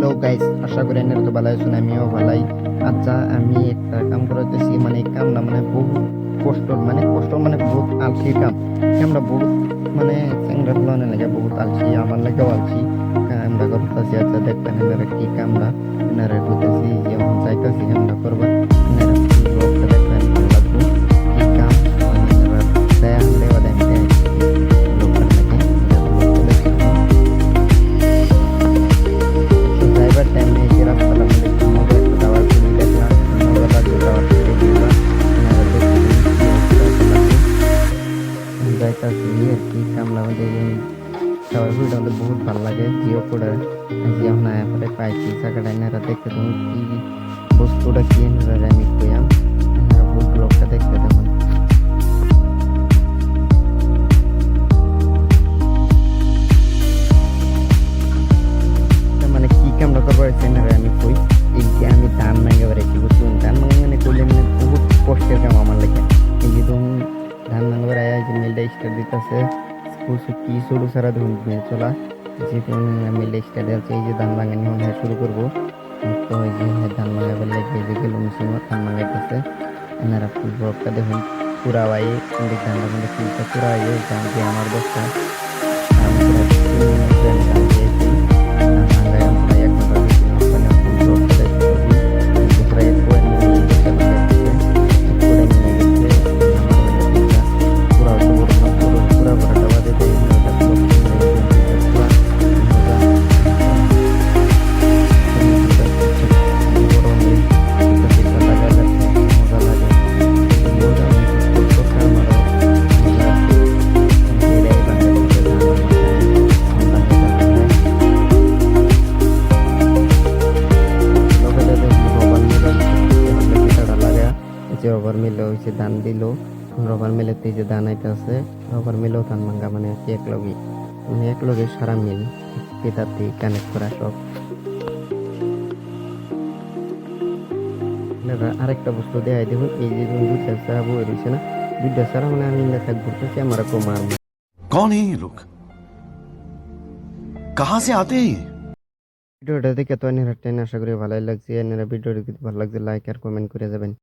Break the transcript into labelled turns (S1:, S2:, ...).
S1: Hello guys, আশা করি আপনারা তো ভালো আছেন, আমিও ভালাই। আচ্ছা, আমি একটা কাম করতেছি, মানে এই কামটা মানে বহু কষ্ট মানে বহুত আলসি কাম। কামটা বহুত মানে চ্যাংড়া ফুলানো লাগে, বহুত আলসি, আমার লাগেও আলসি। কামটা করতেছি। আচ্ছা দেখবেন এনারা কি কামটা, এনারা কইতেছি যেমন চাইতেছি কামটা করবা। এনারা ব্লগটা দেখবেন ভালো লাগবে। কি কাম মানে এনারা দেয়া দেওয়া দেন ব্লগটা লাগে ব্লগটা দেখতে ড্রাইভার টাইম নিয়ে এসে রাস্তাটা মানে একটু মজা একটা টাওয়ার খুলি দেখলাম, মজা লাগলো টাওয়ার থেকে ঘুরলাম। এনারা দেখতে কি অবস্থা লাগলো যাইতাছি আর কি কামলা আমাদের টাওয়ার খুলটা আমাদের বহুত ভালো লাগে। জিও কোডে জিও না পরে পাইছি জায়গাটা এনারা দেখতে তখন কি বস্তুটা কি এনারা আমি কইয়াম। এনারা বহুত ব্লগটা দেখতে দেখুন। মানে কি কামটা করবার এনারা আমি কই। এই যে আমি ধান ভাঙে বেড়াইছি বুঝলেন, ধান ভাঙা মানে করলে মানে বহুত কষ্টের কাম আমার লাগে। এই যে ধরুন ধান ভাঙা বেড়ায় যে মিলটা স্টার্ট দিতেছে কি শুরু সারা ধরুন চলা যে মিলটা স্টার্ট দিচ্ছে। এই যে ধান ভাঙানি হন হ্যাঁ শুরু করবো। তো এই যে ধান ভাঙাবার লাগে এই যে গেল মেশিন ধান ভাঙাইতেছে। এনারা ফুল ব্লকটা দেখুন পুরা বাই ধানটা মানে ফুলটা পুরা ধান দিয়ে আমার বস্তা ধান পুরা 3 মিনিট আমি ধান দিয়েছি। ধান ভাঙায় আমরা 1 ঘন্টা বেশি মানে ফুল ব্লকটা দেখতে পাবি। পুরা এক করে নিয়ে গেছে পুরা নিয়ে গেছে আমার মানে ফুলটা পুরা অত বড় না পুরা ভরাটা বাদে দেয় এটা ব্লক পুরা মজা বড় মিল এটা লাগা যাচ্ছে মজা লাগে মজা করতে আমারও মজা এরাই বাংলাদেশে ধান রবার মিলে হয়েছে ধান দিল। রবার মিলেতে যে ধান আইতে আছে রবার মিলেও ধান ভাঙ্গা মানে এক লগে সারা মিল পেতাতে কানেক্ট করা সব। আরেকটা বস্তু দেখাই দেখুন, এই যে দুইটা সারা বই রয়েছে না, দুইটা সারা মানে আমি লেখা ঘুরতেছি আমার কোমার।
S2: कौन है ये लोग कहाँ से आते हैं ये
S1: ভিডিওটা দেখে তো এনারা আশা করি ভালোই লাগছে। এনারা ভিডিওটি ভালো লাগছে লাইক আর কমেন্ট করে যাবেন।